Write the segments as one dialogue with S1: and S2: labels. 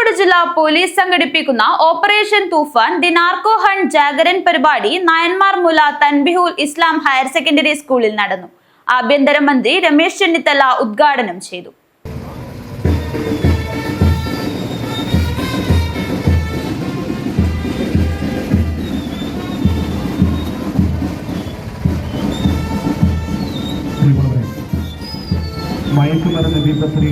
S1: കാസർഗോഡ് ജില്ലാ പോലീസ് സംഘടിപ്പിക്കുന്ന operation Toofan the narco hunt Jagaran പരിപാടി നായന്മാർ മുല തൻബിഹുൽ ഇസ്ലാം ഹയർ സെക്കൻഡറി സ്കൂളിൽ നടന്നു. ആഭ്യന്തരമന്ത്രി രമേശ് ചെന്നിത്തല ഉദ്ഘാടനം ചെയ്തു.
S2: മയക്കുമരുന്ന് വിപത്തിനെ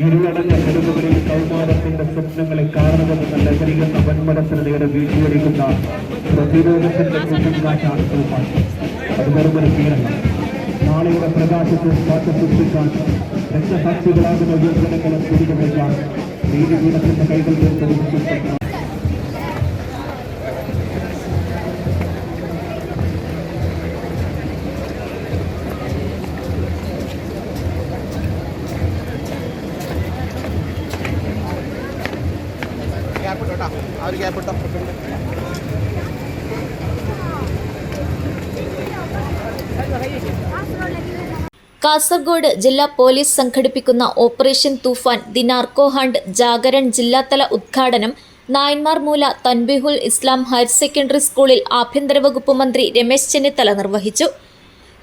S2: ഇരുളടഞ്ഞ കരുതുകളിൽ കൗമാരത്തിന്റെ സ്വപ്നങ്ങളെ കാരണമെന്ന ലഹരിയെന്ന വൻമടത്തിനിടെ വീഴ്ചയടിക്കുന്ന പ്രതിരോധത്തിന്റെ കൂട്ടുകാറ്റാണ് തൂഫാൻ. അത് വെറുമൊരു കീഴല്ല. നാളെയുടെ പ്രകാശത്തെ കാത്തുസൂക്ഷിക്കാൻ രക്തസാക്ഷികളാകുന്ന യുവജനങ്ങളെ തിരികെ വയ്ക്കാൻ നീതിപീഠത്തിന്റെ കൈകൾ തീർത്ത്
S3: കാസർഗോഡ് ജില്ലാ പോലീസ് സംഘടിപ്പിക്കുന്ന operation Toofan the narco hunt Jagaran ജില്ലാതല ഉദ്ഘാടനം നായന്മാർ മൂല തൻബിഹുൽ ഇസ്ലാം ഹയർ സെക്കൻഡറി സ്കൂളിൽ ആഭ്യന്തര വകുപ്പ് മന്ത്രി രമേശ് ചെന്നിത്തല നിർവഹിച്ചു.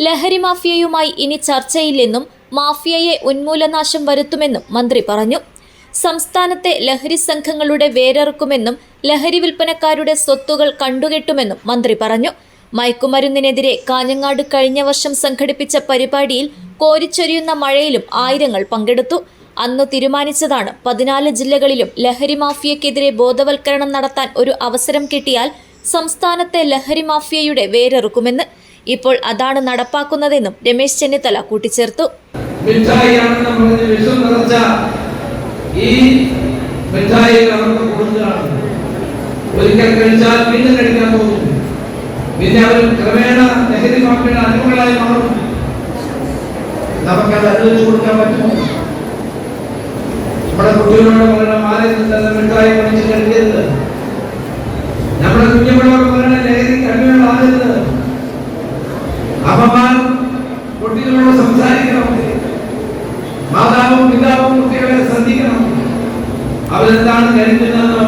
S3: ലഹരി മാഫിയയുമായി ഇനി ചർച്ചയില്ലെന്നും മാഫിയയെ ഉന്മൂലനാശം വരുത്തുമെന്നും മന്ത്രി പറഞ്ഞു. സംസ്ഥാനത്തെ ലഹരി സംഘങ്ങളുടെ വേരറുക്കുമെന്നും ലഹരി വിൽപ്പനക്കാരുടെ സ്വത്തുകൾ കണ്ടുകെട്ടുമെന്നും മന്ത്രി പറഞ്ഞു. മയക്കുമരുന്നിനെതിരെ കാഞ്ഞങ്ങാട് കഴിഞ്ഞ വർഷം സംഘടിപ്പിച്ച പരിപാടിയിൽ കോരിച്ചൊരിയുന്ന മഴയിലും ആയിരങ്ങൾ പങ്കെടുത്തു. അന്നു തീരുമാനിച്ചതാണ് 14 ജില്ലകളിലും ലഹരി മാഫിയക്കെതിരെ ബോധവൽക്കരണം നടത്താൻ ഒരു അവസരം കിട്ടിയാൽ സംസ്ഥാനത്തെ ലഹരി മാഫിയയുടെ വേരറുക്കുമെന്ന്. ഇപ്പോൾ അതാണ് നടപ്പാക്കുന്നതെന്നും രമേശ് ചെന്നിത്തല കൂട്ടിച്ചേർത്തു.
S4: ഈ മിഠായി അവർക്ക് കൊടുക്കുകയാണ്. ഒരിക്കൽ കഴിച്ചാൽ പിന്നെ കഴിക്കാൻ പോകും. പിന്നെ അവർ ക്രമേണ ലഹരി മാഫിയയുടെ അടിമകളായി മാറും. നമുക്കത് അനുവദിച്ചു കൊടുക്കാൻ പറ്റുമോ? നമ്മുടെ കുട്ടികളോട് പറയണം, മാറി നിന്ന് മിഠായി പഠിച്ച് കഴിക്കരുത്. നമ്മുടെ കുഞ്ഞുങ്ങളോട് പറയണം, ലഹരിക്ക് അടിമകളാകരുത്. അമ്മമാർ കുട്ടികളോട് സംസാരിക്കണം. മാതാവും പിതാവും കുട്ടികളെ ശ്രദ്ധിക്കണം. അവരെന്താണ് കഴിക്കുന്നതെന്നോ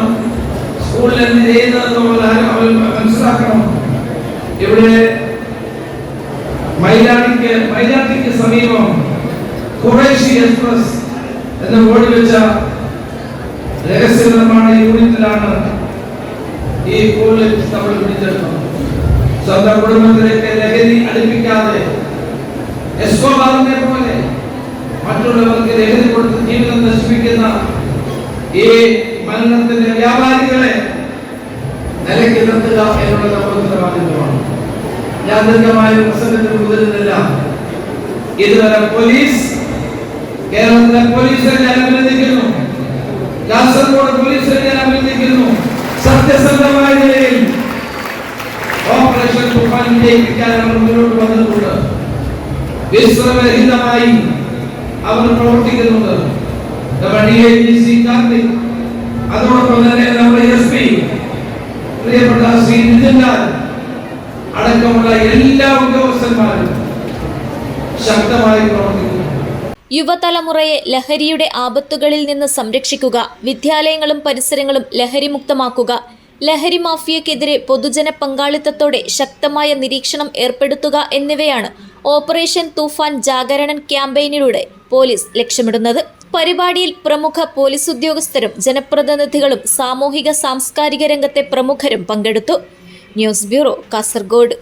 S4: സ്കൂളിൽ എന്ത് ചെയ്യുന്നതെന്നോ അവർ മനസ്സിലാക്കണം. ഇവിടെ മൈലാട്ടിക്ക് സമീപം ഖുറൈശി എക്സ്പ്രസ് എന്ന് ബോർഡ് വെച്ച രഹസ്യ നിർമ്മാണ യൂണിറ്റിലാണ് ഈ സ്കൂളിൽ നമ്മൾ പിടിച്ചെടുക്കുന്നത്. സ്വന്തം കുടുംബത്തിലേക്ക് ലഹരി അടുപ്പിക്കാതെ എസ്കോബാറിനെ പോലെ മറ്റുള്ളവർക്ക് ലഹരി കൊടുത്ത് ജീവിതം നശിപ്പിക്കുന്ന ഈ മരണത്തിന്റെ വ്യാപാരികളെ നിലയ്ക്ക് നിർത്തുക എന്നുള്ള നമ്മുടെ ഉത്തരവാദിത്വമാണ്. ഞാൻ ദീർഘമായ പ്രസംഗത്തിന് മുതിരുന്നില്ല. ഇതുവരെ കേരളത്തിലെ പോലീസിനെ ഞാൻ അഭിനന്ദിക്കുന്നു. കാസർഗോഡ് പോലീസിനെ ഞാൻ അഭിനന്ദിക്കുന്നു. സത്യസന്ധമായ നിലയിൽ ഓപ്പറേഷൻ തൂഫാൻ വിജയിപ്പിക്കാൻ അവർ മുന്നോട്ട് വന്നിട്ടുണ്ട്. വിശ്രമരഹിതമായി അവർ പ്രവർത്തിക്കുന്നുണ്ട്. അതോടൊപ്പം തന്നെ നമ്മുടെ SP പ്രിയപ്പെട്ട ശ്രീ നിതിൻലാൽ അടക്കമുള്ള എല്ലാ ഉദ്യോഗസ്ഥന്മാരും ശക്തമായി പ്രവർത്തിക്കുന്നു.
S3: യുവതലമുറയെ ലഹരിയുടെ ആപത്തുകളിൽ നിന്ന് സംരക്ഷിക്കുക, വിദ്യാലയങ്ങളും പരിസരങ്ങളും ലഹരി മുക്തമാക്കുക, ലഹരി മാഫിയക്കെതിരെ പൊതുജന പങ്കാളിത്തത്തോടെ ശക്തമായ നിരീക്ഷണം ഏർപ്പെടുത്തുക എന്നിവയാണ് ഓപ്പറേഷൻ തൂഫാൻ ജാഗരണൻ ക്യാമ്പയിനിലൂടെ പോലീസ് ലക്ഷ്യമിടുന്നത്. പരിപാടിയിൽ പ്രമുഖ പോലീസ് ഉദ്യോഗസ്ഥരും ജനപ്രതിനിധികളും സാമൂഹിക സാംസ്കാരിക രംഗത്തെ പ്രമുഖരും പങ്കെടുത്തു. News bureau, Kasaragod.